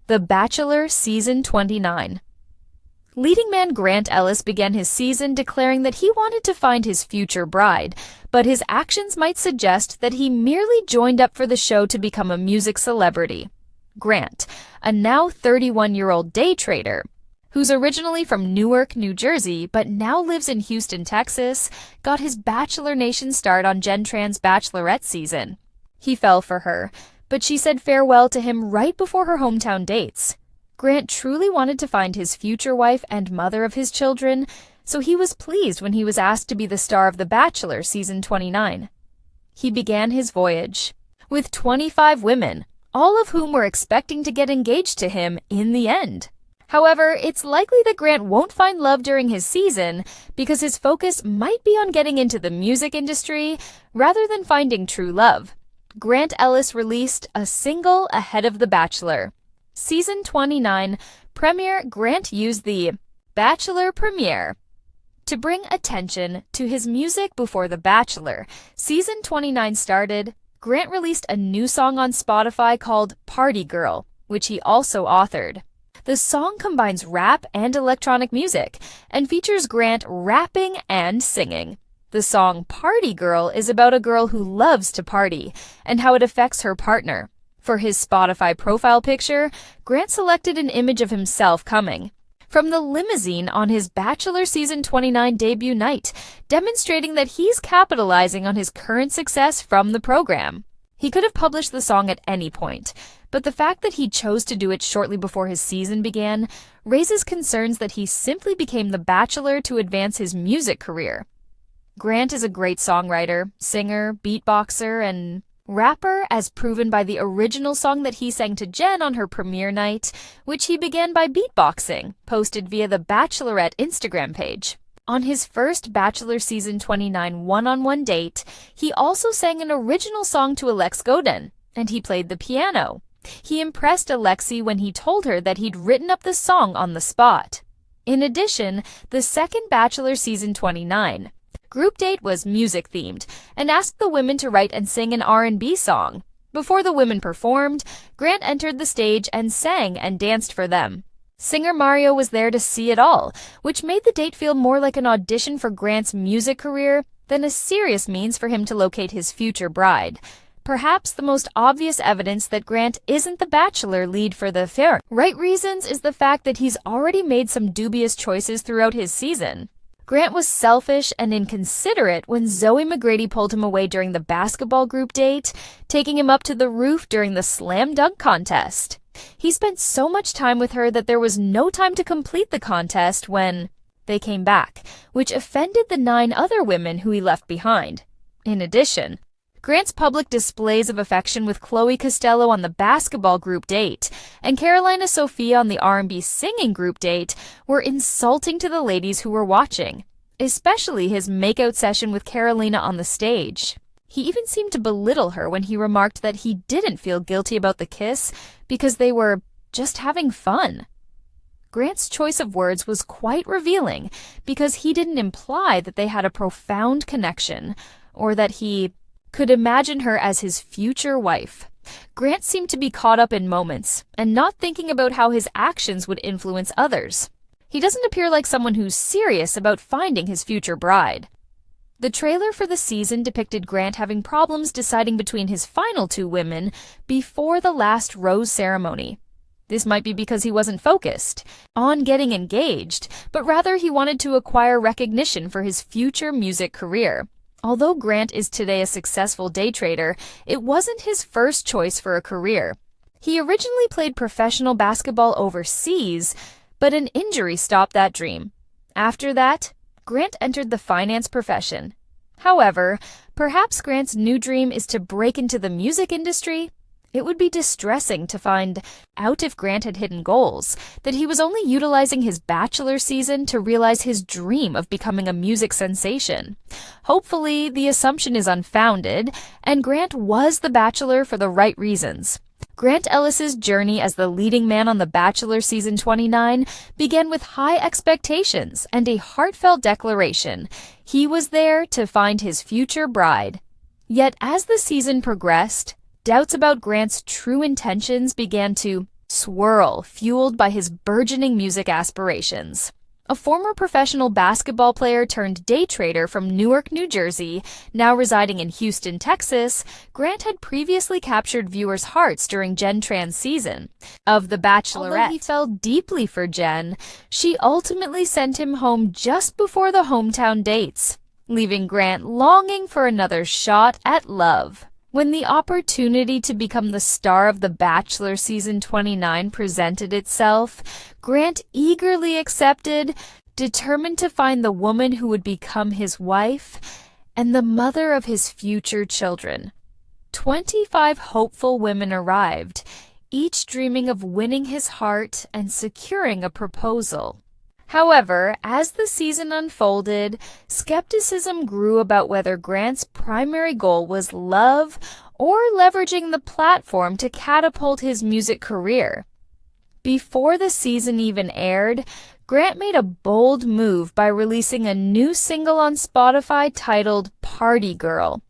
The Bachelor Season 29. Leading man Grant Ellis began his season declaring that he wanted to find his future bride, but his actions might suggest that he merely joined up for the show to become a music celebrity. Grant, a now 31-year-old day trader, who's originally from Newark, New Jersey, but now lives in Houston, Texas, got his Bachelor Nation start on Jen Tran's Bachelorette season. He fell for her, but she said farewell to him right before her hometown dates. Grant truly wanted to find his future wife and mother of his children, so he was pleased when he was asked to be the star of The Bachelor Season 29. He began his voyage with 25 women, all of whom were expecting to get engaged to him in the end. However, it's likely that Grant won't find love during his season because his focus might be on getting into the music industry rather than finding true love. Grant Ellis released a single ahead of The Bachelor. Season 29 premiere. Grant used the Bachelor premiere to bring attention to his music before The Bachelor. Season 29 started. Grant released a new song on Spotify called Party Girl, which he also authored. The song combines rap and electronic music and features Grant rapping and singing. The song Party Girl is about a girl who loves to party and how it affects her partner. For his Spotify profile picture, Grant selected an image of himself coming from the limousine on his Bachelor Season 29 debut night, demonstrating that he's capitalizing on his current success from the program. He could have published the song at any point, but the fact that he chose to do it shortly before his season began raises concerns that he simply became the Bachelor to advance his music career. Grant is a great songwriter, singer, beatboxer, and rapper, as proven by the original song that he sang to Jen on her premiere night, which he began by beatboxing, posted via the Bachelorette Instagram page. On his first Bachelor Season 29 one-on-one date, he also sang an original song to Alex Godin, and he played the piano. He impressed Alexi when he told her that he'd written up the song on the spot. In addition, the second Bachelor Season 29 group date was music-themed and asked the women to write and sing an R&B song. Before the women performed, Grant entered the stage and sang and danced for them. Singer Mario was there to see it all, which made the date feel more like an audition for Grant's music career than a serious means for him to locate his future bride. Perhaps the most obvious evidence that Grant isn't the Bachelor lead for the affair. Right reasons is the fact that he's already made some dubious choices throughout his season. Grant was selfish and inconsiderate when Zoe McGrady pulled him away during the basketball group date, taking him up to the roof during the slam dunk contest. He spent so much time with her that there was no time to complete the contest when they came back, which offended the 9 other women who he left behind. In addition, Grant's public displays of affection with Chloe Costello on the basketball group date and Carolina Sophia on the R&B singing group date were insulting to the ladies who were watching, especially his makeout session with Carolina on the stage. He even seemed to belittle her when he remarked that he didn't feel guilty about the kiss because they were just having fun. Grant's choice of words was quite revealing because he didn't imply that they had a profound connection or that he could imagine her as his future wife. Grant seemed to be caught up in moments and not thinking about how his actions would influence others. He doesn't appear like someone who's serious about finding his future bride. The trailer for the season depicted Grant having problems deciding between his final 2 women before the last rose ceremony. This might be because he wasn't focused on getting engaged, but rather he wanted to acquire recognition for his future music career. Although Grant is today a successful day trader, it wasn't his first choice for a career. He originally played professional basketball overseas, but an injury stopped that dream. After that, Grant entered the finance profession. However, perhaps Grant's new dream is to break into the music industry. It would be distressing to find out if Grant had hidden goals, that he was only utilizing his Bachelor season to realize his dream of becoming a music sensation. Hopefully, the assumption is unfounded, and Grant was the Bachelor for the right reasons. Grant Ellis's journey as the leading man on The Bachelor Season 29 began with high expectations and a heartfelt declaration. He was there to find his future bride. Yet as the season progressed, doubts about Grant's true intentions began to swirl, fueled by his burgeoning music aspirations. A former professional basketball player turned day trader from Newark, New Jersey, now residing in Houston, Texas, Grant had previously captured viewers' hearts during Jen Tran's season of The Bachelorette. Although he fell deeply for Jen, she ultimately sent him home just before the hometown dates, leaving Grant longing for another shot at love. When the opportunity to become the star of The Bachelor Season 29 presented itself, Grant eagerly accepted, determined to find the woman who would become his wife and the mother of his future children. 25 hopeful women arrived, each dreaming of winning his heart and securing a proposal. However, as the season unfolded, skepticism grew about whether Grant's primary goal was love or leveraging the platform to catapult his music career. Before the season even aired, Grant made a bold move by releasing a new single on Spotify titled Party Girl.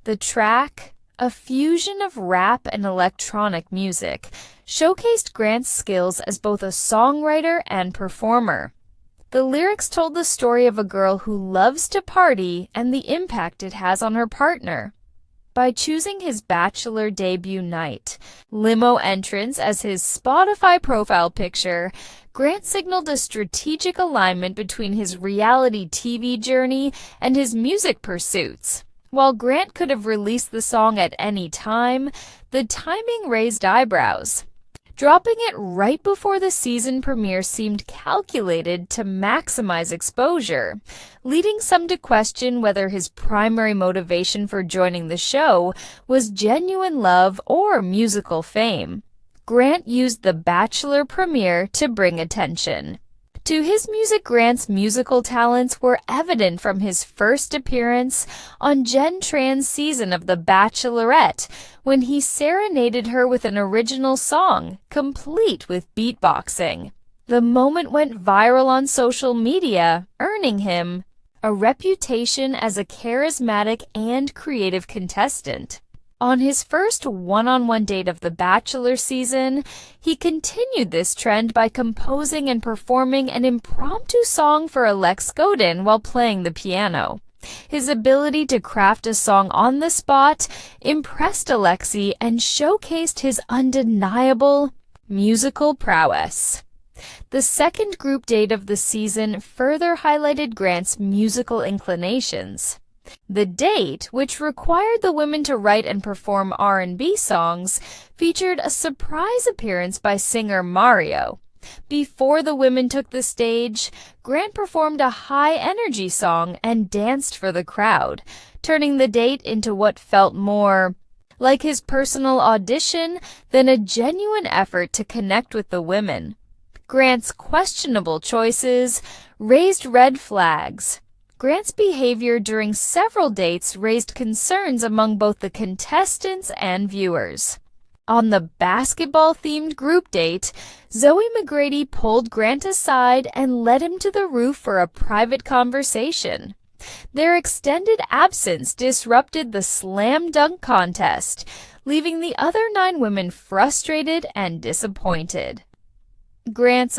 The track, a fusion of rap and electronic music, showcased Grant's skills as both a songwriter and performer. The lyrics told the story of a girl who loves to party and the impact it has on her partner. By choosing his Bachelor debut night, limo entrance as his Spotify profile picture, Grant signaled a strategic alignment between his reality TV journey and his music pursuits. While Grant could have released the song at any time, the timing raised eyebrows. Dropping it right before the season premiere seemed calculated to maximize exposure, leading some to question whether his primary motivation for joining the show was genuine love or musical fame. Grant used the Bachelor premiere to bring attention. To his music, Grant's musical talents were evident from his first appearance on Jen Tran's season of The Bachelorette, when he serenaded her with an original song, complete with beatboxing. The moment went viral on social media, earning him a reputation as a charismatic and creative contestant. On his first one-on-one date of The Bachelor season, he continued this trend by composing and performing an impromptu song for Alex Godin while playing the piano. His ability to craft a song on the spot impressed Alexi and showcased his undeniable musical prowess. The second group date of the season further highlighted Grant's musical inclinations. The date, which required the women to write and perform R&B songs, featured a surprise appearance by singer Mario. Before the women took the stage, Grant performed a high-energy song and danced for the crowd, turning the date into what felt more like his personal audition than a genuine effort to connect with the women. Grant's questionable choices raised red flags. Grant's behavior during several dates raised concerns among both the contestants and viewers. On the basketball-themed group date, Zoe McGrady pulled Grant aside and led him to the roof for a private conversation. Their extended absence disrupted the slam dunk contest, leaving the other 9 women frustrated and disappointed. Grant's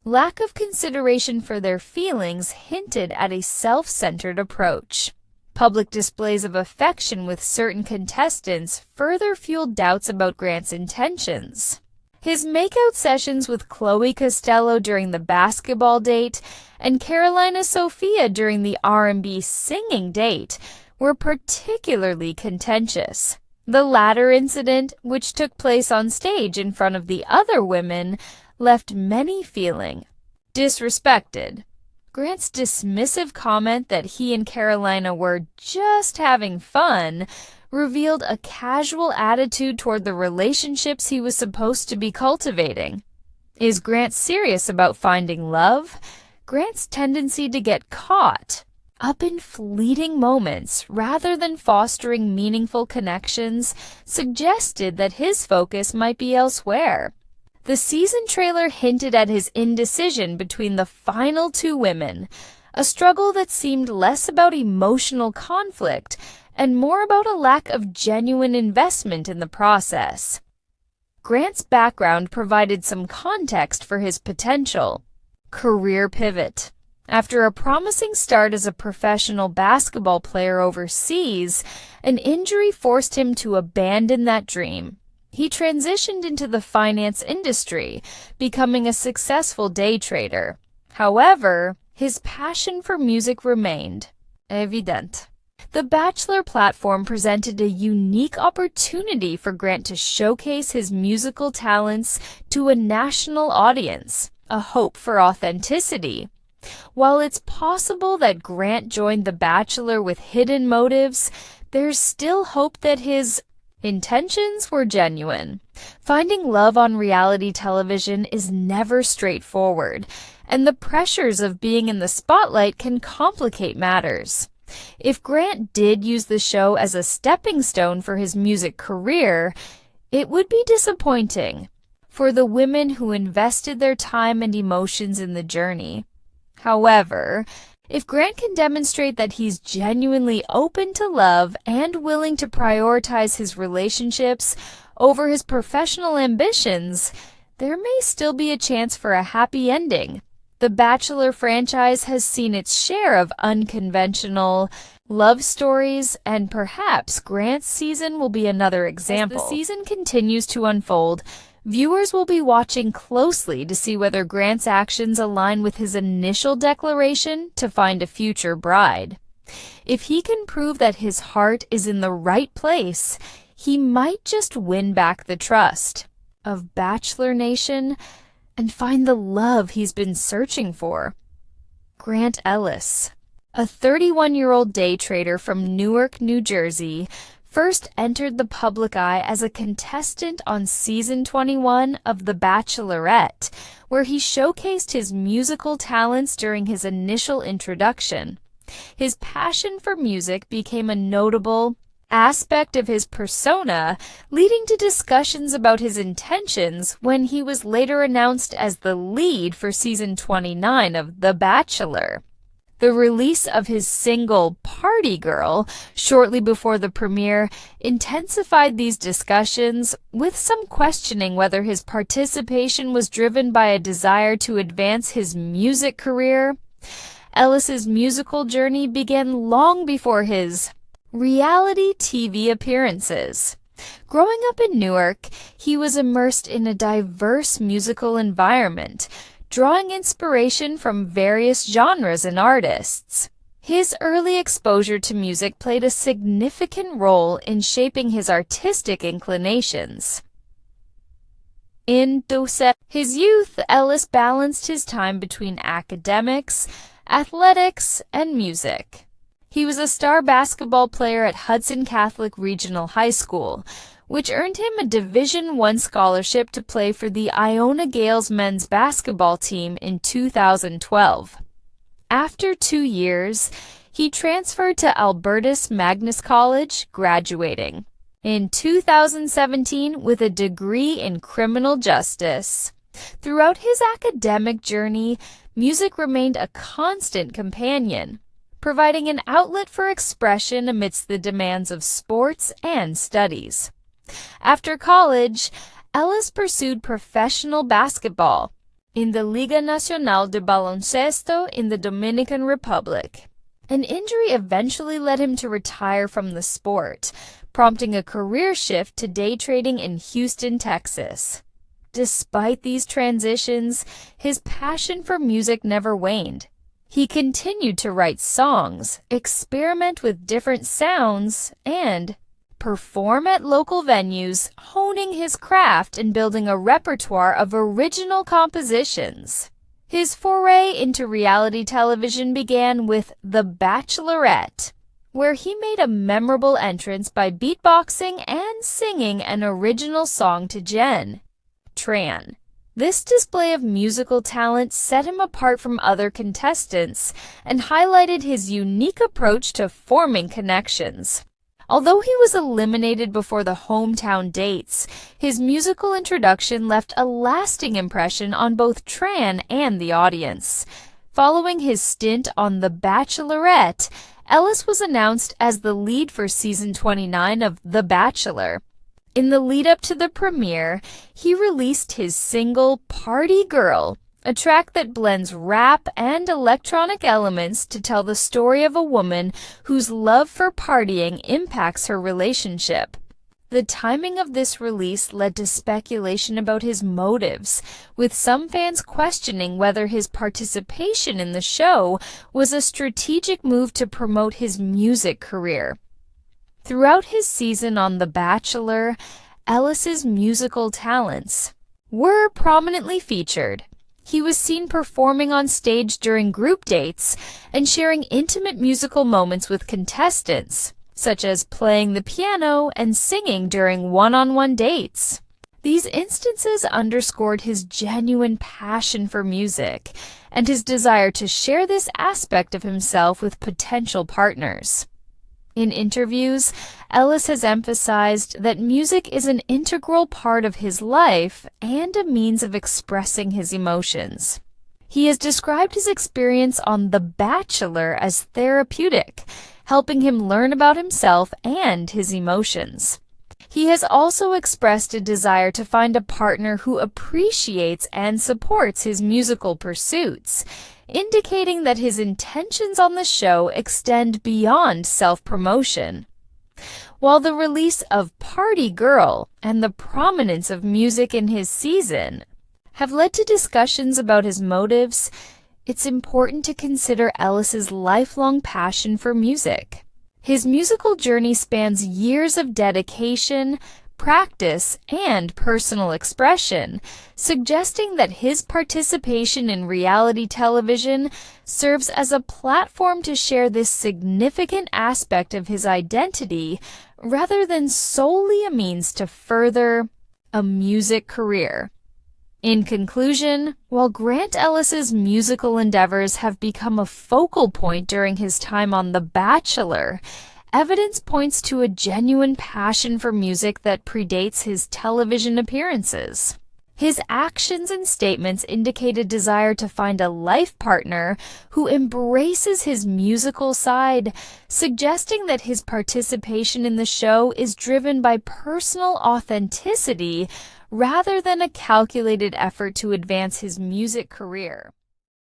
lack of consideration for their feelings hinted at a self-centered approach. Public displays of affection with certain contestants further fueled doubts about Grant's intentions. His makeout sessions with Chloe Costello during the basketball date and Carolina Sophia during the R&B singing date were particularly contentious. The latter incident, which took place on stage in front of the other women, left many feeling disrespected. Grant's dismissive comment that he and Carolina were just having fun revealed a casual attitude toward the relationships he was supposed to be cultivating. Is Grant serious about finding love? Grant's tendency to get caught up in fleeting moments rather than fostering meaningful connections suggested that his focus might be elsewhere. The season trailer hinted at his indecision between the final 2 women, a struggle that seemed less about emotional conflict and more about a lack of genuine investment in the process. Grant's background provided some context for his potential. Career pivot. After a promising start as a professional basketball player overseas, an injury forced him to abandon that dream. He transitioned into the finance industry, becoming a successful day trader. However, his passion for music remained evident. The Bachelor platform presented a unique opportunity for Grant to showcase his musical talents to a national audience, a hope for authenticity. While it's possible that Grant joined The Bachelor with hidden motives, there's still hope that his intentions were genuine. Finding love on reality television is never straightforward, and the pressures of being in the spotlight can complicate matters. If Grant did use the show as a stepping stone for his music career, it would be disappointing for the women who invested their time and emotions in the journey. However, if Grant can demonstrate that he's genuinely open to love and willing to prioritize his relationships over his professional ambitions, there may still be a chance for a happy ending. The Bachelor franchise has seen its share of unconventional love stories, and perhaps Grant's season will be another example. As the season continues to unfold, viewers will be watching closely to see whether Grant's actions align with his initial declaration to find a future bride. If he can prove that his heart is in the right place, he might just win back the trust of Bachelor Nation and find the love he's been searching for. Grant Ellis, a 31-year-old day trader from Newark, New Jersey, first entered the public eye as a contestant on season 21 of The Bachelorette, where he showcased his musical talents during his initial introduction. His passion for music became a notable aspect of his persona, leading to discussions about his intentions when he was later announced as the lead for season 29 of The Bachelor. The release of his single, Party Girl, shortly before the premiere intensified these discussions, with some questioning whether his participation was driven by a desire to advance his music career. Ellis's musical journey began long before his reality TV appearances. Growing up in Newark, he was immersed in a diverse musical environment, drawing inspiration from various genres and artists. His early exposure to music played a significant role in shaping his artistic inclinations. In his youth, Ellis balanced his time between academics, athletics, and music. He was a star basketball player at Hudson Catholic Regional High School, which earned him a Division I scholarship to play for the Iona Gales men's basketball team in 2012. After 2 years, he transferred to Albertus Magnus College, graduating in 2017 with a degree in criminal justice. Throughout his academic journey, music remained a constant companion, providing an outlet for expression amidst the demands of sports and studies. After college, Ellis pursued professional basketball in the Liga Nacional de Baloncesto in the Dominican Republic. An injury eventually led him to retire from the sport, prompting a career shift to day trading in Houston, Texas. Despite these transitions, his passion for music never waned. He continued to write songs, experiment with different sounds, and perform at local venues, honing his craft and building a repertoire of original compositions. His foray into reality television began with The Bachelorette, where he made a memorable entrance by beatboxing and singing an original song to Jen Tran. This display of musical talent set him apart from other contestants and highlighted his unique approach to forming connections. Although he was eliminated before the hometown dates, his musical introduction left a lasting impression on both Tran and the audience. Following his stint on The Bachelorette, Ellis was announced as the lead for season 29 of The Bachelor. In the lead-up to the premiere, he released his single Party Girl, a track that blends rap and electronic elements to tell the story of a woman whose love for partying impacts her relationship. The timing of this release led to speculation about his motives, with some fans questioning whether his participation in the show was a strategic move to promote his music career. Throughout his season on The Bachelor, Ellis's musical talents were prominently featured. He was seen performing on stage during group dates and sharing intimate musical moments with contestants, such as playing the piano and singing during one-on-one dates. These instances underscored his genuine passion for music and his desire to share this aspect of himself with potential partners. In interviews, Ellis has emphasized that music is an integral part of his life and a means of expressing his emotions. He has described his experience on The Bachelor as therapeutic, helping him learn about himself and his emotions. He has also expressed a desire to find a partner who appreciates and supports his musical pursuits, indicating that his intentions on the show extend beyond self-promotion. While the release of Party Girl and the prominence of music in his season have led to discussions about his motives, it's important to consider Ellis's lifelong passion for music. His musical journey spans years of dedication, practice, and personal expression, suggesting that his participation in reality television serves as a platform to share this significant aspect of his identity rather than solely a means to further a music career. In conclusion, while Grant Ellis's musical endeavors have become a focal point during his time on The Bachelor, evidence points to a genuine passion for music that predates his television appearances. His actions and statements indicate a desire to find a life partner who embraces his musical side, suggesting that his participation in the show is driven by personal authenticity rather than a calculated effort to advance his music career.